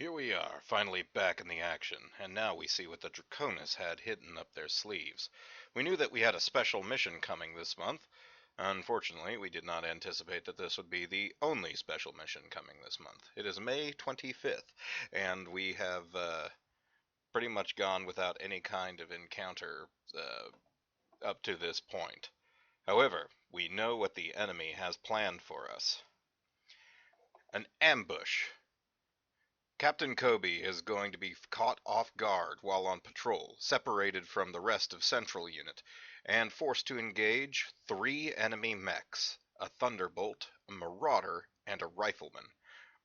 Here we are, finally back in the action, and now we see what the Draconis had hidden up their sleeves. We knew that we had a special mission coming this month. Unfortunately, we did not anticipate that this would be the only special mission coming this month. It is May 25th, and we have pretty much gone without any kind of encounter up to this point. However, we know what the enemy has planned for us. An ambush. Captain Koby is going to be caught off guard while on patrol, separated from the rest of Central Unit, and forced to engage 3 enemy mechs, a Thunderbolt, a Marauder, and a Rifleman.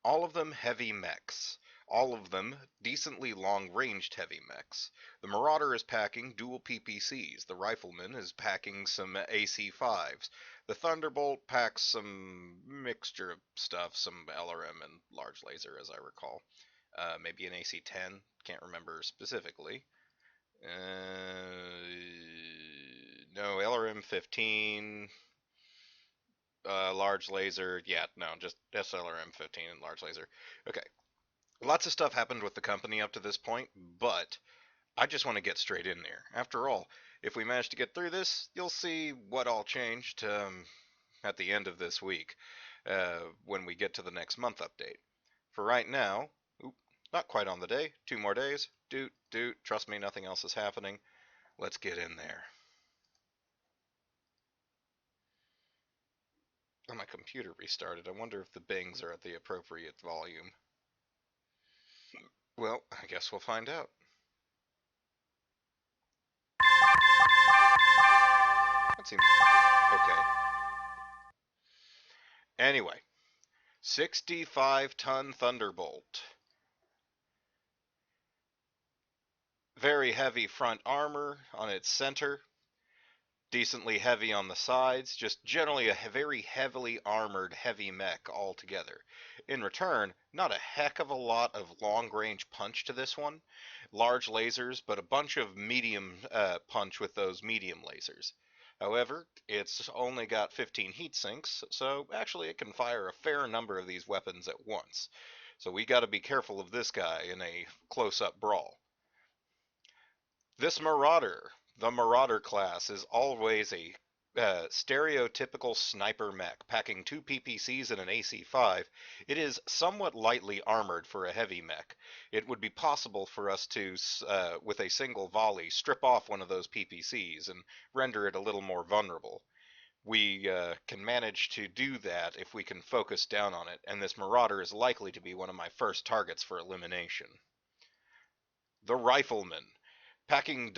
All of them heavy mechs. All of them decently long-ranged heavy mechs. The Marauder is packing dual PPCs. The Rifleman is packing some AC-5s. The Thunderbolt packs some mixture of stuff, some LRM and large laser, as I recall. Maybe an AC-10, can't remember specifically. No, LRM-15, large laser, yeah, no, just SLRM-15 and large laser. Okay, lots of stuff happened with the company up to this point, but I just want to get straight in there. After all, if we manage to get through this, you'll see what all changed at the end of this week, when we get to the next month update. For right now, not quite on the day, 2 more days, trust me, nothing else is happening. Let's get in there. Oh, my computer restarted. I wonder if the bings are at the appropriate volume. Well, I guess we'll find out. That seems okay. Anyway, 65-ton Thunderbolt. Very heavy front armor on its center. Decently heavy on the sides, just generally a very heavily armored heavy mech altogether. In return, not a heck of a lot of long-range punch to this one. Large lasers, but a bunch of medium punch with those medium lasers. However, it's only got 15 heat sinks, so actually it can fire a fair number of these weapons at once. So we gotta be careful of this guy in a close-up brawl. This Marauder, the Marauder class, is always a stereotypical sniper mech, packing 2 PPCs and an AC-5. It is somewhat lightly armored for a heavy mech. It would be possible for us to, with a single volley, strip off one of those PPCs and render it a little more vulnerable. We can manage to do that if we can focus down on it, and this Marauder is likely to be one of my first targets for elimination. The Rifleman. Packing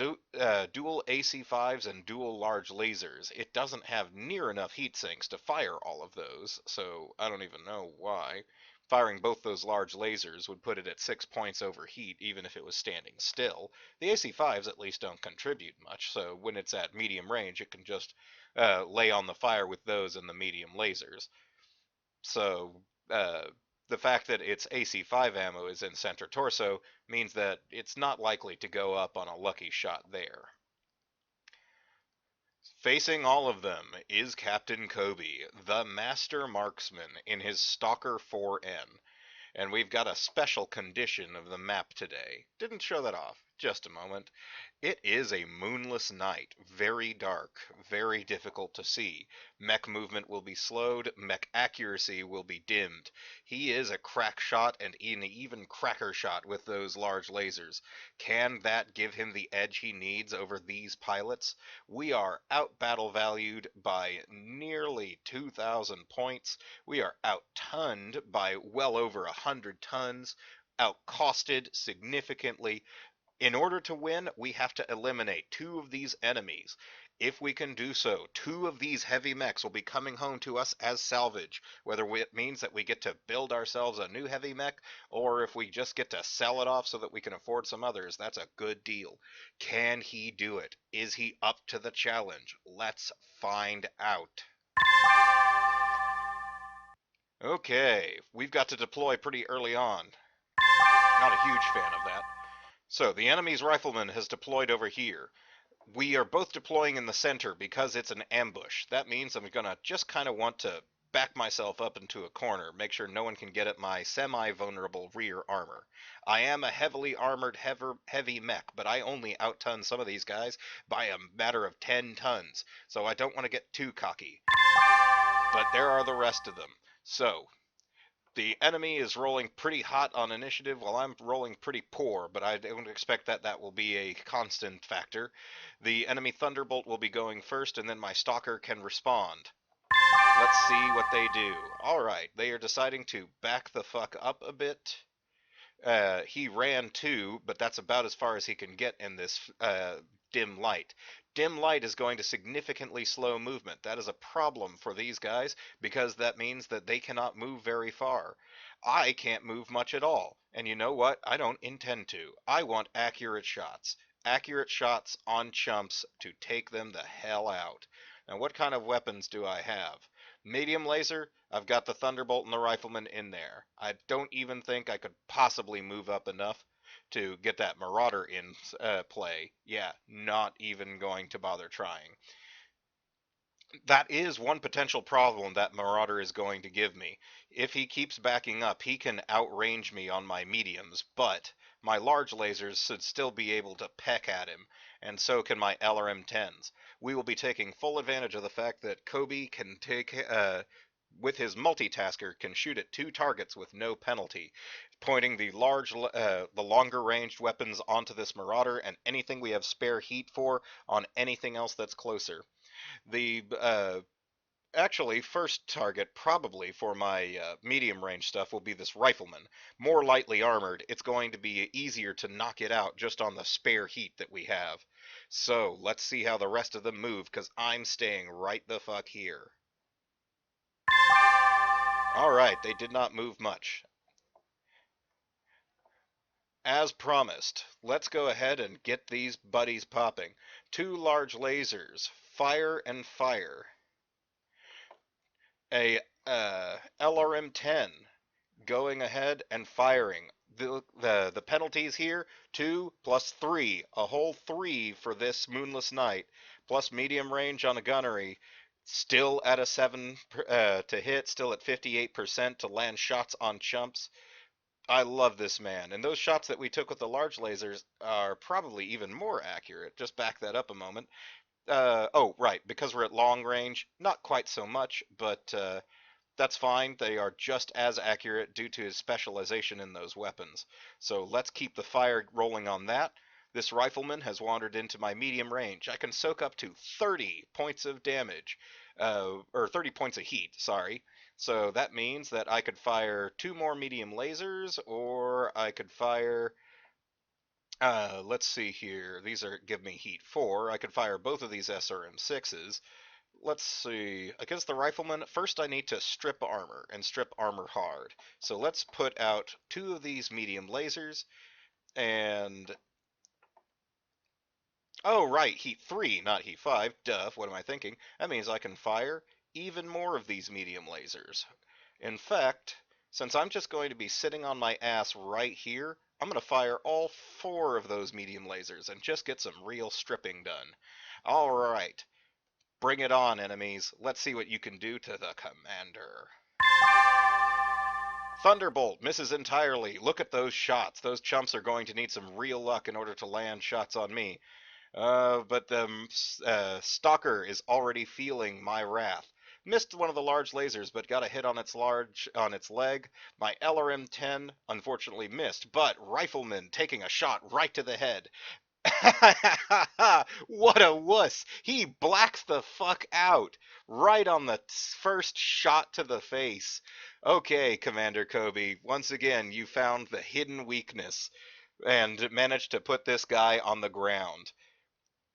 dual AC-5s and dual large lasers, it doesn't have near enough heat sinks to fire all of those, so I don't even know why. Firing both those large lasers would put it at 6 points over heat, even if it was standing still. The AC-5s at least don't contribute much, so when it's at medium range, it can just lay on the fire with those and the medium lasers. So, the fact that its AC-5 ammo is in center torso means that it's not likely to go up on a lucky shot there. Facing all of them is Captain Koby, the master marksman in his Stalker 4N. And we've got a special condition of the map today. Didn't show that off. Just a moment. It is a moonless night, very dark, very difficult to see. Mech movement will be slowed, mech accuracy will be dimmed. He is a crack shot and an even cracker shot with those large lasers. Can that give him the edge he needs over these pilots? We are out battle valued by nearly 2,000 points. We are out-tonned by well over 100 tons, out-costed significantly. In order to win, we have to eliminate 2 of these enemies. If we can do so, 2 of these heavy mechs will be coming home to us as salvage, whether it means that we get to build ourselves a new heavy mech, or if we just get to sell it off so that we can afford some others, that's a good deal. Can he do it? Is he up to the challenge? Let's find out. Okay, we've got to deploy pretty early on. Not a huge fan of that. So, the enemy's rifleman has deployed over here. We are both deploying in the center because it's an ambush. That means I'm going to just kind of want to back myself up into a corner, make sure no one can get at my semi-vulnerable rear armor. I am a heavily armored heavy mech, but I only outton some of these guys by a matter of 10 tons, so I don't want to get too cocky. But there are the rest of them. So, the enemy is rolling pretty hot on initiative while I'm rolling pretty poor, but I don't expect that that will be a constant factor. The enemy Thunderbolt will be going first, and then my Stalker can respond. Let's see what they do. Alright, they are deciding to back the fuck up a bit. He ran too, but that's about as far as he can get in this dim light. Dim light is going to significantly slow movement. That is a problem for these guys because that means that they cannot move very far. I can't move much at all. And you know what? I don't intend to. I want accurate shots. Accurate shots on chumps to take them the hell out. Now, what kind of weapons do I have? Medium laser, I've got the Thunderbolt and the Rifleman in there. I don't even think I could possibly move up enough to get that Marauder in play. Yeah, not even going to bother trying. That is one potential problem that Marauder is going to give me. If he keeps backing up, he can outrange me on my mediums, but my large lasers should still be able to peck at him, and so can my LRM-10s. We will be taking full advantage of the fact that Koby can with his multitasker, can shoot at 2 targets with no penalty, pointing the longer ranged weapons onto this Marauder and anything we have spare heat for on anything else that's closer. The actually, first target probably for my medium range stuff will be this Rifleman. More lightly armored, it's going to be easier to knock it out just on the spare heat that we have. So, let's see how the rest of them move, because I'm staying right the fuck here. Alright, they did not move much. As promised, let's go ahead and get these buddies popping. 2 large lasers, fire and fire. A LRM-10 going ahead and firing. The penalties here, 2 plus 3, a whole 3 for this moonless night, plus medium range on a gunnery, still at a 7 to hit, still at 58% to land shots on chumps. I love this man, and those shots that we took with the large lasers are probably even more accurate. Just back that up a moment. Oh, right, because we're at long range, not quite so much, but that's fine. They are just as accurate due to his specialization in those weapons. So let's keep the fire rolling on that. This Rifleman has wandered into my medium range. I can soak up to 30 points of damage, or 30 points of heat, sorry. So that means that I could fire 2 more medium lasers, or I could fire let's see here. These are give me heat 4. I could fire both of these SRM-6s. Let's see. Against the Rifleman, first I need to strip armor, and strip armor hard. So let's put out 2 of these medium lasers, and... Oh, right, heat 3, not heat 5. Duh, what am I thinking? That means I can fire even more of these medium lasers. In fact, since I'm just going to be sitting on my ass right here, I'm going to fire all 4 of those medium lasers and just get some real stripping done. Alright, bring it on, enemies. Let's see what you can do to the commander. Thunderbolt misses entirely. Look at those shots. Those chumps are going to need some real luck in order to land shots on me. But the Stalker is already feeling my wrath. Missed one of the large lasers, but got a hit on its leg. My LRM-10 unfortunately missed, but Rifleman taking a shot right to the head. What a wuss! He blacks the fuck out right on the first shot to the face. Okay, Commander Koby, once again you found the hidden weakness and managed to put this guy on the ground.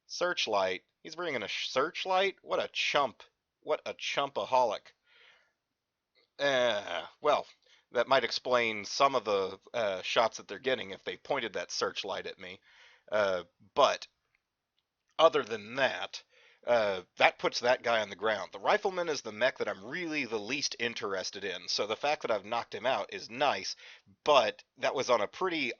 Searchlight. He's bringing a searchlight? What a chump. What a chumpaholic. Well, that might explain some of the shots that they're getting if they pointed that searchlight at me. But other than that, that puts that guy on the ground. The Rifleman is the mech that I'm really the least interested in, so the fact that I've knocked him out is nice, but that was on a pretty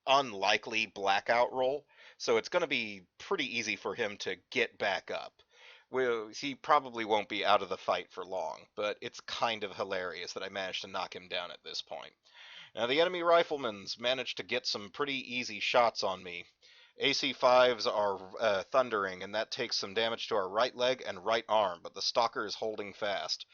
unlikely blackout roll, so it's going to be pretty easy for him to get back up. Well, he probably won't be out of the fight for long, but it's kind of hilarious that I managed to knock him down at this point. Now, the enemy riflemen's managed to get some pretty easy shots on me. AC-5s are thundering, and that takes some damage to our right leg and right arm, but the Stalker is holding fast.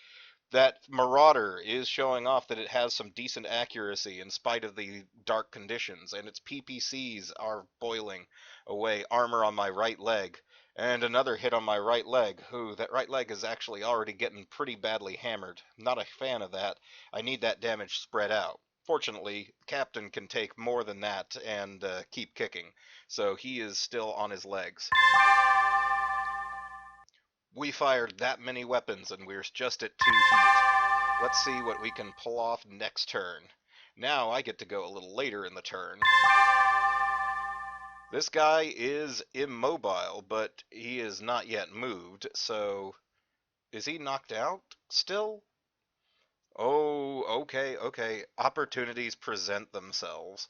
That Marauder is showing off that it has some decent accuracy in spite of the dark conditions, and its PPCs are boiling away armor on my right leg. And another hit on my right leg. Ooh, that right leg is actually already getting pretty badly hammered. Not a fan of that. I need that damage spread out. Fortunately, Captain can take more than that and keep kicking, so he is still on his legs. We fired that many weapons and we're just at 2 heat. Let's see what we can pull off next turn. Now I get to go a little later in the turn. This guy is immobile, but he is not yet moved, so is he knocked out still? Oh, okay. Opportunities present themselves.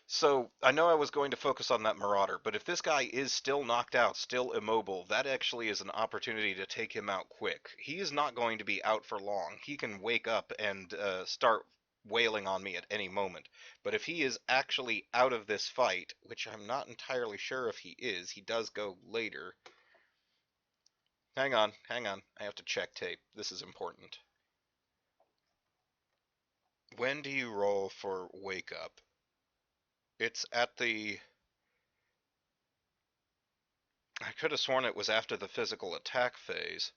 So, I know I was going to focus on that Marauder, but if this guy is still knocked out, still immobile, that actually is an opportunity to take him out quick. He is not going to be out for long. He can wake up and start wailing on me at any moment. But if he is actually out of this fight, which I'm not entirely sure if he is, he does go later. Hang on. I have to check tape. This is important. When do you roll for wake up? It's at the... I could have sworn it was after the physical attack phase.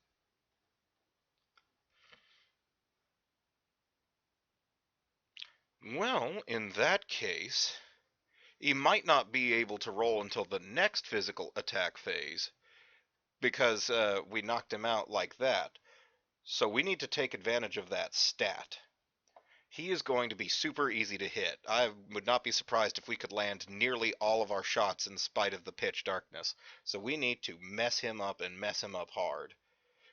Well, in that case, he might not be able to roll until the next physical attack phase, because we knocked him out like that. So we need to take advantage of that stat. He is going to be super easy to hit. I would not be surprised if we could land nearly all of our shots in spite of the pitch darkness. So we need to mess him up and mess him up hard.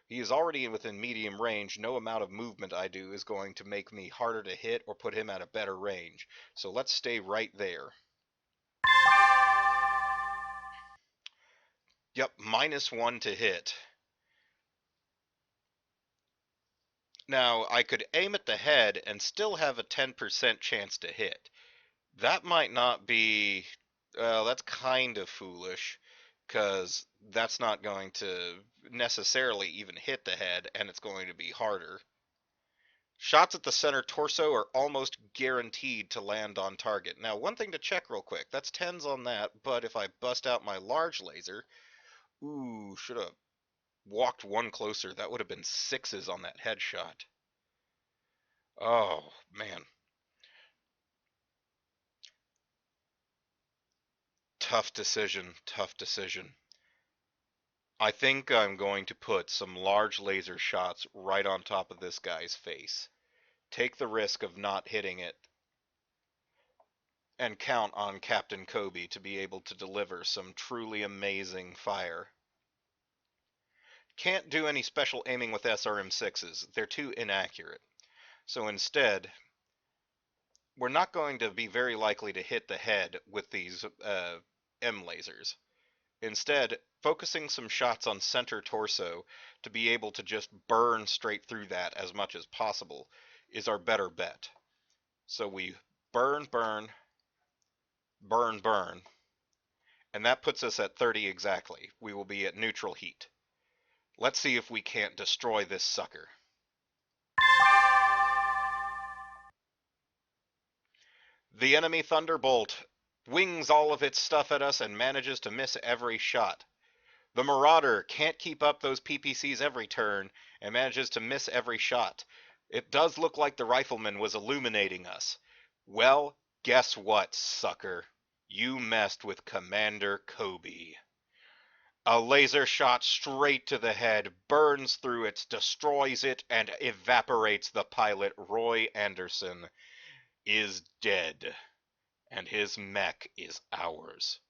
He is already within medium range. No amount of movement I do is going to make me harder to hit or put him at a better range. So let's stay right there. Yep, -1 to hit. Now, I could aim at the head and still have a 10% chance to hit. That might not be... that's kind of foolish, because that's not going to necessarily even hit the head, and it's going to be harder. Shots at the center torso are almost guaranteed to land on target. Now, one thing to check real quick, that's 10s on that, but if I bust out my large laser, ooh, should have walked one closer. That would have been 6s on that headshot. Oh, man. Tough decision. I think I'm going to put some large laser shots right on top of this guy's face. Take the risk of not hitting it and count on Captain Koby to be able to deliver some truly amazing fire. Can't do any special aiming with SRM-6s. They're too inaccurate. So instead, we're not going to be very likely to hit the head with these M lasers. Instead, focusing some shots on center torso to be able to just burn straight through that as much as possible is our better bet. So we burn, and that puts us at 30 exactly. We will be at neutral heat. Let's see if we can't destroy this sucker. The enemy Thunderbolt wings all of its stuff at us and manages to miss every shot. The Marauder can't keep up those PPCs every turn and manages to miss every shot. It does look like the Rifleman was illuminating us. Well, guess what, sucker? You messed with Commander Koby. A laser shot straight to the head burns through it, destroys it, and evaporates the pilot. Roy Anderson is dead, and his mech is ours.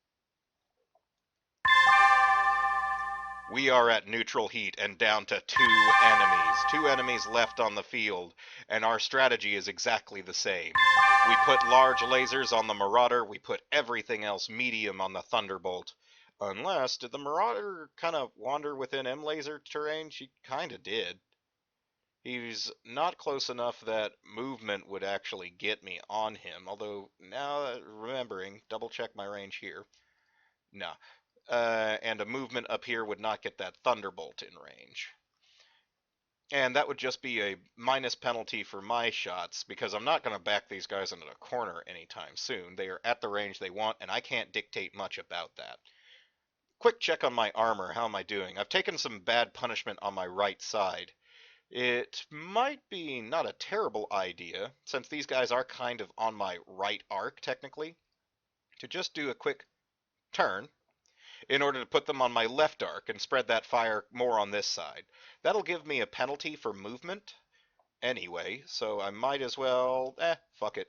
We are at neutral heat and down to 2 enemies. 2 enemies left on the field, and our strategy is exactly the same. We put large lasers on the Marauder, we put everything else medium on the Thunderbolt. Unless, did the Marauder kind of wander within M-laser terrain? She kind of did. He's not close enough that movement would actually get me on him, although now remembering, double check my range here. No. And a movement up here would not get that Thunderbolt in range. And that would just be a minus penalty for my shots, because I'm not going to back these guys into a corner anytime soon. They are at the range they want, and I can't dictate much about that. Quick check on my armor. How am I doing? I've taken some bad punishment on my right side. It might be not a terrible idea, since these guys are kind of on my right arc, technically, to just do a quick turn in order to put them on my left arc and spread that fire more on this side. That'll give me a penalty for movement anyway, so I might as well, fuck it.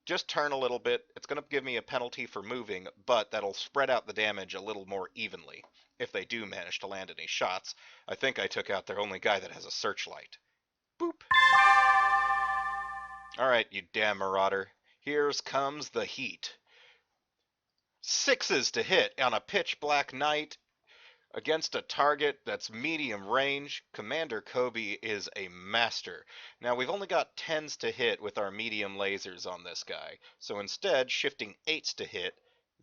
Just turn a little bit. It's going to give me a penalty for moving, but that'll spread out the damage a little more evenly if they do manage to land any shots. I think I took out their only guy that has a searchlight. Boop. Alright, you damn Marauder. Here comes the heat. 6s to hit on a pitch black night against a target that's medium range. Commander Koby is a master. Now, we've only got 10s to hit with our medium lasers on this guy, so instead, shifting 8s to hit,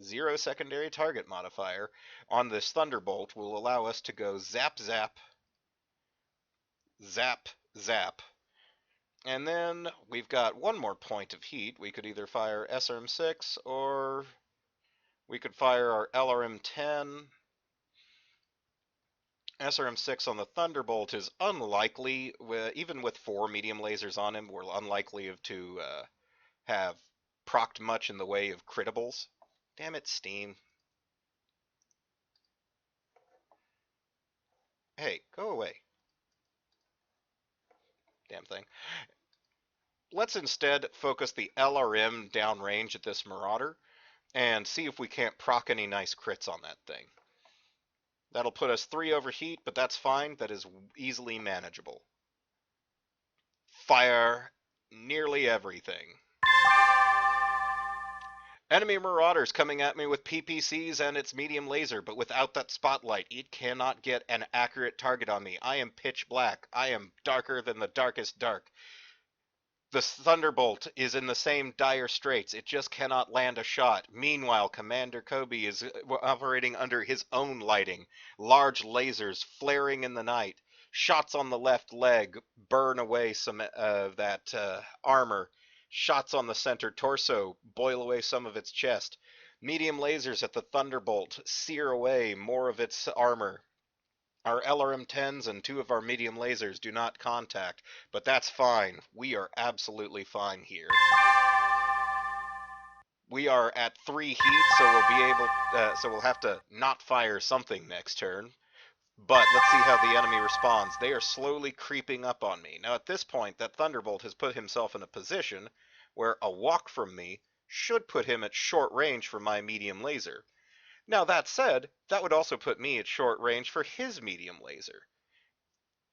0 secondary target modifier, on this Thunderbolt will allow us to go zap, zap, zap, zap. And then we've got one more point of heat. We could either fire SRM-6 or we could fire our LRM-10. SRM-6 on the Thunderbolt is unlikely, even with 4 medium lasers on him, we're unlikely to have procced much in the way of critables. Damn it, Steam. Hey, go away. Damn thing. Let's instead focus the LRM downrange at this Marauder and see if we can't proc any nice crits on that thing. That'll put us 3 over heat, but that's fine. That is easily manageable. Fire nearly everything. Enemy Marauders coming at me with PPCs and its medium laser, but without that spotlight, it cannot get an accurate target on me. I am pitch black. I am darker than the darkest dark. The Thunderbolt is in the same dire straits. It just cannot land a shot. Meanwhile, Commander Koby is operating under his own lighting. Large lasers flaring in the night. Shots on the left leg burn away some of that armor. Shots on the center torso boil away some of its chest. Medium lasers at the Thunderbolt sear away more of its armor. Our LRM-10s and 2 of our medium lasers do not contact, but that's fine. We are absolutely fine here. We are at 3 heat, so we'll have to not fire something next turn. But let's see how the enemy responds. They are slowly creeping up on me. Now at this point, that Thunderbolt has put himself in a position where a walk from me should put him at short range for my medium laser. Now that said, that would also put me at short range for his medium laser.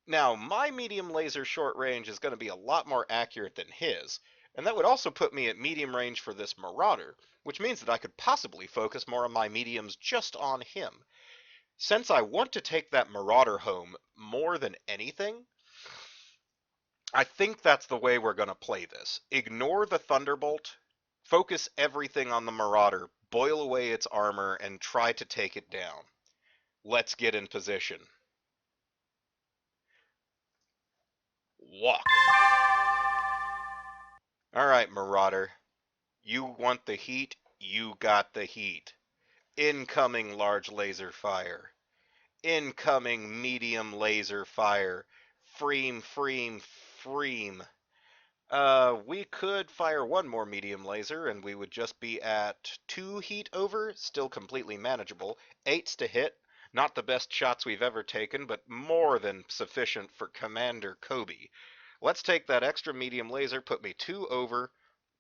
Now, my medium laser short range is going to be a lot more accurate than his, and that would also put me at medium range for this Marauder, which means that I could possibly focus more of my mediums just on him. Since I want to take that Marauder home more than anything, I think that's the way we're going to play this. Ignore the Thunderbolt, focus everything on the Marauder, boil away its armor, and try to take it down. Let's get in position. Walk. Alright, Marauder. You want the heat? You got the heat. Incoming large laser fire. Incoming medium laser fire. Freem, freem, freem. We could fire one more medium laser and we would just be at 2 heat over, still completely manageable. 8s to hit, not the best shots we've ever taken, but more than sufficient for Commander Koby. Let's take that extra medium laser, put me 2 over.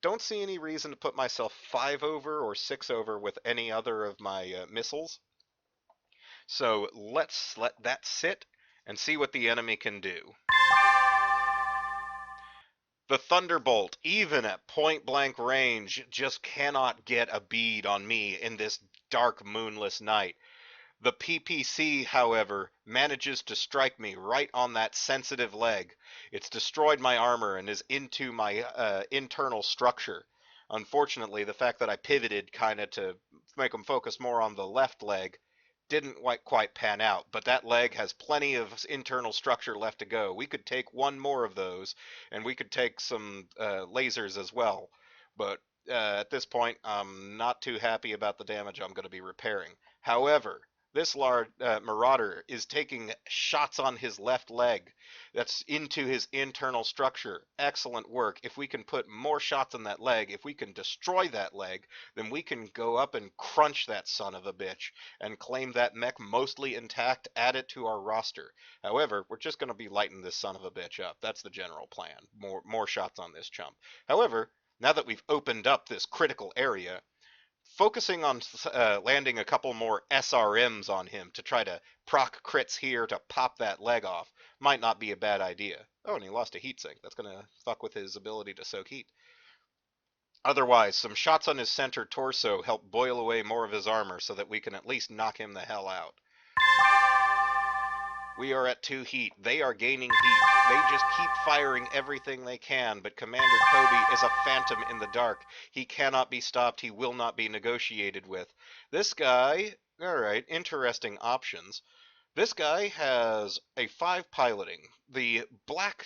Don't see any reason to put myself 5 over or 6 over with any other of my missiles. So let's let that sit and see what the enemy can do. The Thunderbolt, even at point-blank range, just cannot get a bead on me in this dark, moonless night. The PPC, however, manages to strike me right on that sensitive leg. It's destroyed my armor and is into my internal structure. Unfortunately, the fact that I pivoted kind of to make them focus more on the left leg didn't quite pan out, but that leg has plenty of internal structure left to go. We could take one more of those, and we could take some lasers as well. But at this point, I'm not too happy about the damage I'm going to be repairing. However, this large marauder is taking shots on his left leg. That's into his internal structure. Excellent work. If we can put more shots on that leg, if we can destroy that leg, then we can go up and crunch that son of a bitch and claim that mech mostly intact, add it to our roster. However, we're just going to be lighting this son of a bitch up. That's the general plan. More shots on this chump. However, now that we've opened up this critical area, focusing on landing a couple more SRMs on him to try to proc crits here to pop that leg off might not be a bad idea. Oh, and he lost a heat sink. That's going to fuck with his ability to soak heat. Otherwise, some shots on his center torso help boil away more of his armor so that we can at least knock him the hell out. We are at 2 heat. They are gaining heat. They just keep firing everything they can, but Commander Koby is a phantom in the dark. He cannot be stopped. He will not be negotiated with. This guy, alright, interesting options. This guy has a 5 piloting. The black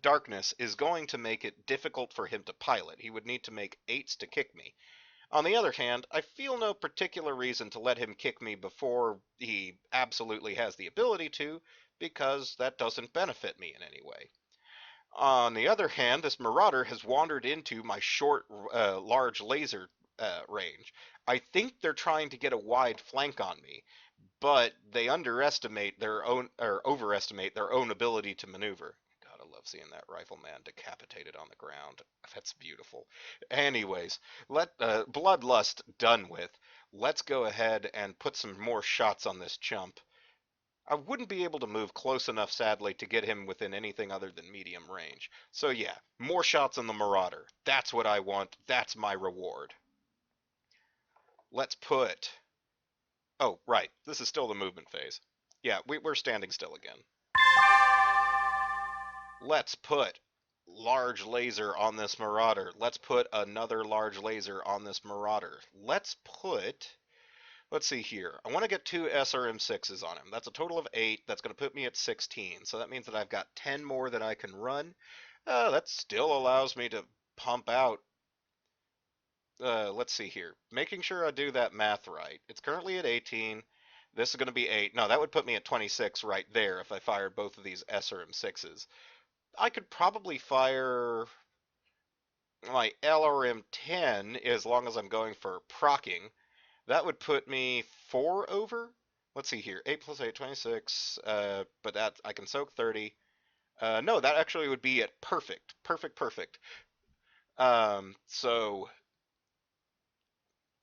darkness is going to make it difficult for him to pilot. He would need to make 8s to kick me. On the other hand, I feel no particular reason to let him kick me before he absolutely has the ability to, because that doesn't benefit me in any way. On the other hand, this Marauder has wandered into my short, large laser range. I think they're trying to get a wide flank on me, but they underestimate their own, or overestimate their own ability to maneuver. God, I love seeing that rifleman decapitated on the ground. That's beautiful. Anyways, let Bloodlust done with. Let's go ahead and put some more shots on this chump. I wouldn't be able to move close enough, sadly, to get him within anything other than medium range. So yeah, more shots on the Marauder. That's what I want. That's my reward. Let's put... Oh, right. This is still the movement phase. Yeah, we're standing still again. Let's put large laser on this Marauder. Let's put another large laser on this Marauder. Let's see here. I want to get 2 SRM6s on him. That's a total of 8. That's going to put me at 16. So that means that I've got 10 more that I can run. That still allows me to pump out. Let's see here. Making sure I do that math right. It's currently at 18. This is going to be 8. No, that would put me at 26 right there if I fired both of these SRM6s. I could probably fire my LRM-10 as long as I'm going for procking. That would put me 4 over. Let's see here. 8 plus 8, 26. But that I can soak 30. No, that actually would be at perfect. Perfect. So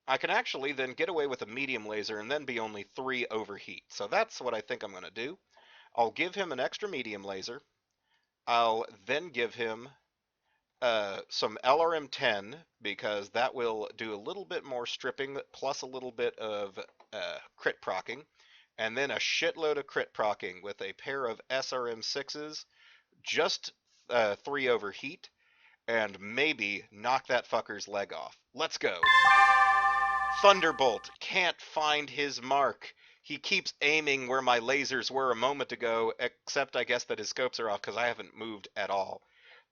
I can actually then get away with a medium laser and then be only 3 overheat. So that's what I think I'm going to do. I'll give him an extra medium laser. I'll then give him some LRM-10 because that will do a little bit more stripping plus a little bit of crit procking, and then a shitload of crit procking with a pair of SRM-6s, just 3 overheat, and maybe knock that fucker's leg off. Let's go. Thunderbolt can't find his mark. He keeps aiming where my lasers were a moment ago, except I guess that his scopes are off because I haven't moved at all.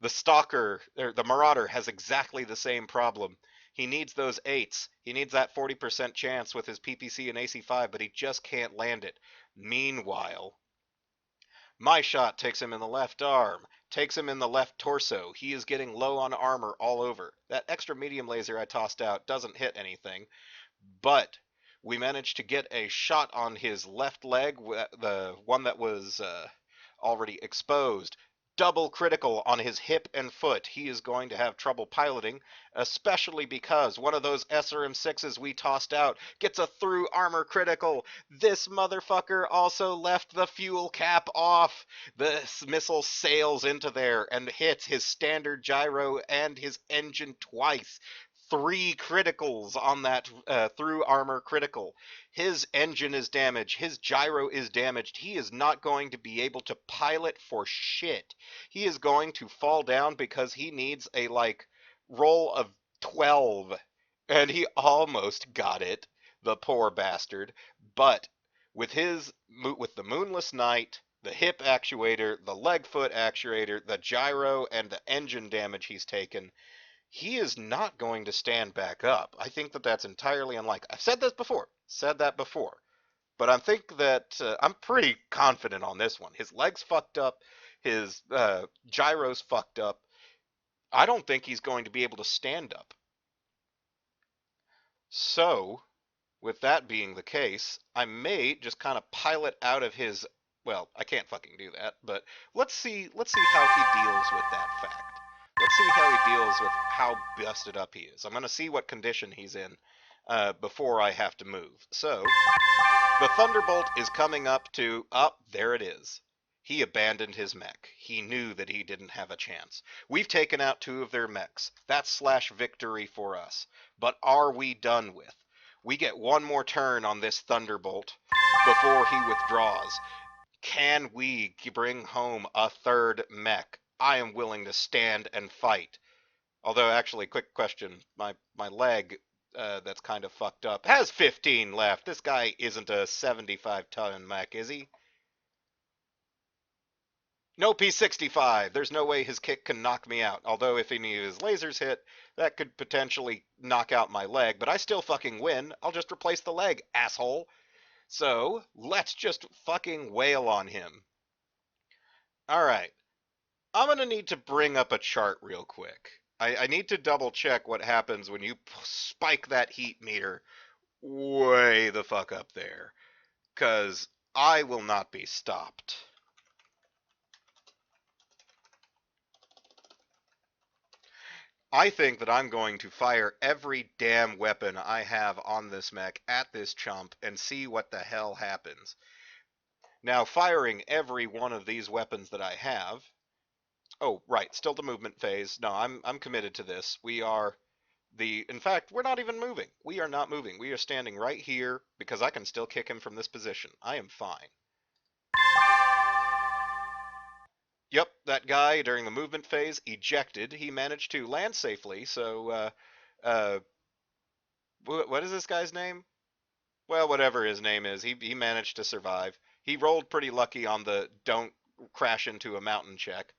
The Stalker, or the Marauder, has exactly the same problem. He needs those 8s. He needs that 40% chance with his PPC and AC5, but he just can't land it. Meanwhile, my shot takes him in the left arm, takes him in the left torso. He is getting low on armor all over. That extra medium laser I tossed out doesn't hit anything, but we managed to get a shot on his left leg, the one that was already exposed. Double critical on his hip and foot. He is going to have trouble piloting, especially because one of those SRM-6s we tossed out gets a through armor critical. This motherfucker also left the fuel cap off. This missile sails into there and hits his standard gyro and his engine twice. 3 criticals on that through armor critical. His engine is damaged. His gyro is damaged. He is not going to be able to pilot for shit. He is going to fall down because he needs a, like, roll of 12. And he almost got it, the poor bastard. But with the Moonless Knight, the hip actuator, the leg foot actuator, the gyro, and the engine damage he's taken, he is not going to stand back up. I think that that's entirely unlikely. I've said that before, but I think that I'm pretty confident on this one. His legs fucked up, his gyro's fucked up. I don't think he's going to be able to stand up. So, with that being the case, I may just kind of pilot out of his. Well, I can't fucking do that, but let's see how he deals with that fact. Let's see how he deals with how busted up he is. I'm gonna see what condition he's in before I have to move. So the Thunderbolt is coming up to up. There it is. He abandoned his mech. He knew that he didn't have a chance. We've taken out 2 of their mechs. That's slash victory for us. But are we done with? We get 1 more turn on this Thunderbolt before he withdraws. Can we bring home a 3rd mech? I am willing to stand and fight. Although, actually, quick question. My leg, that's kind of fucked up, has 15 left. This guy isn't a 75-ton mech, is he? No P65. There's no way his kick can knock me out. Although if any of his lasers hit, that could potentially knock out my leg. But I still fucking win. I'll just replace the leg, asshole. So, let's just fucking wail on him. Alright. I'm going to need to bring up a chart real quick. I need to double check what happens when you spike that heat meter way the fuck up there. Because I will not be stopped. I think that I'm going to fire every damn weapon I have on this mech at this chump and see what the hell happens. Now, firing every one of these weapons that I have... Oh, right, still the movement phase. No, I'm committed to this. In fact, we're not even moving. We are not moving. We are standing right here because I can still kick him from this position. I am fine. Yep, that guy during the movement phase ejected. He managed to land safely, so, what is this guy's name? Well, whatever his name is, he managed to survive. He rolled pretty lucky on the don't crash into a mountain check.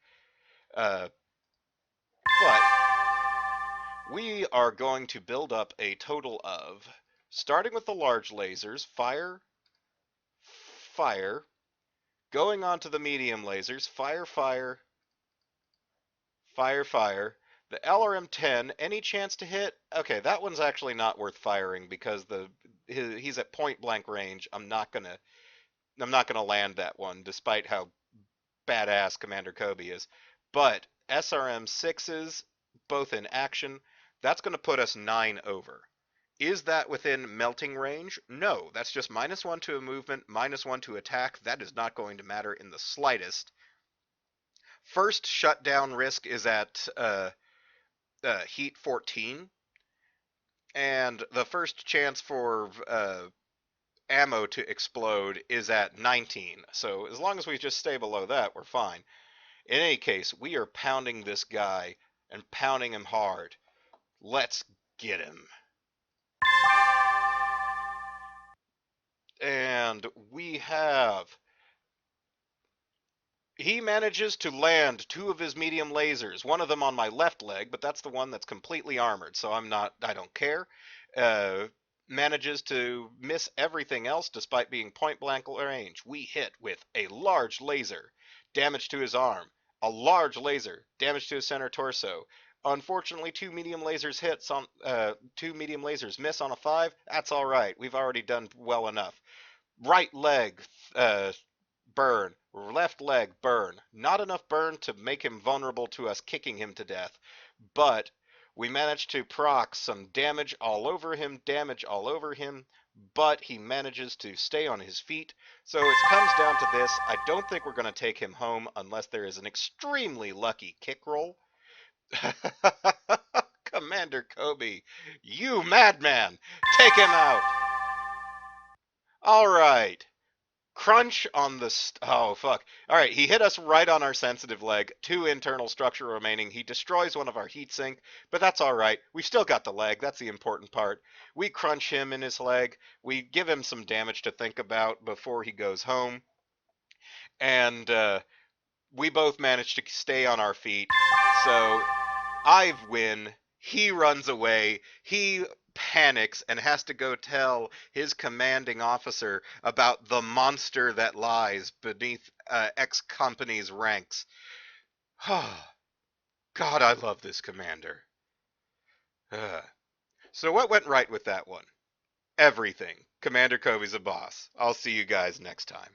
But we are going to build up a total of, starting with the large lasers, fire, fire, going on to the medium lasers, fire, fire, fire, fire. The LRM-10, any chance to hit? Okay, that one's actually not worth firing because he's at point blank range. I'm not gonna land that one, despite how badass Commander Koby is. But SRM-6s, both in action, that's going to put us 9 over. Is that within melting range? No, that's just -1 to a movement, -1 to attack. That is not going to matter in the slightest. First shutdown risk is at heat 14, and the first chance for ammo to explode is at 19. So as long as we just stay below that, we're fine. In any case, we are pounding this guy and pounding him hard. Let's get him. And we have... He manages to land 2 of his medium lasers, one of them on my left leg, but that's the one that's completely armored, so I don't care. Manages to miss everything else despite being point blank range. We hit with a large laser, damage to his arm. A large laser, damage to his center torso. Unfortunately, 2 medium lasers miss on a 5. That's all right. We've already done well enough. Right leg, burn. Left leg, burn. Not enough burn to make him vulnerable to us kicking him to death, but we managed to proc some damage all over him, but he manages to stay on his feet. So it comes down to this. I don't think we're going to take him home unless there is an extremely lucky kick roll. Commander Koby, you madman! Take him out! Alright. Crunch on the oh fuck. Alright, he hit us right on our sensitive leg. 2 internal structure remaining. He destroys one of our heatsink, but that's alright. We still got the leg, that's the important part. We crunch him in his leg. We give him some damage to think about before he goes home. And we both manage to stay on our feet. So I win. He runs away. He panics and has to go tell his commanding officer about the monster that lies beneath X company's ranks. God, I love this commander. So what went right with that one? Everything. Commander Koby's a boss. I'll see you guys next time.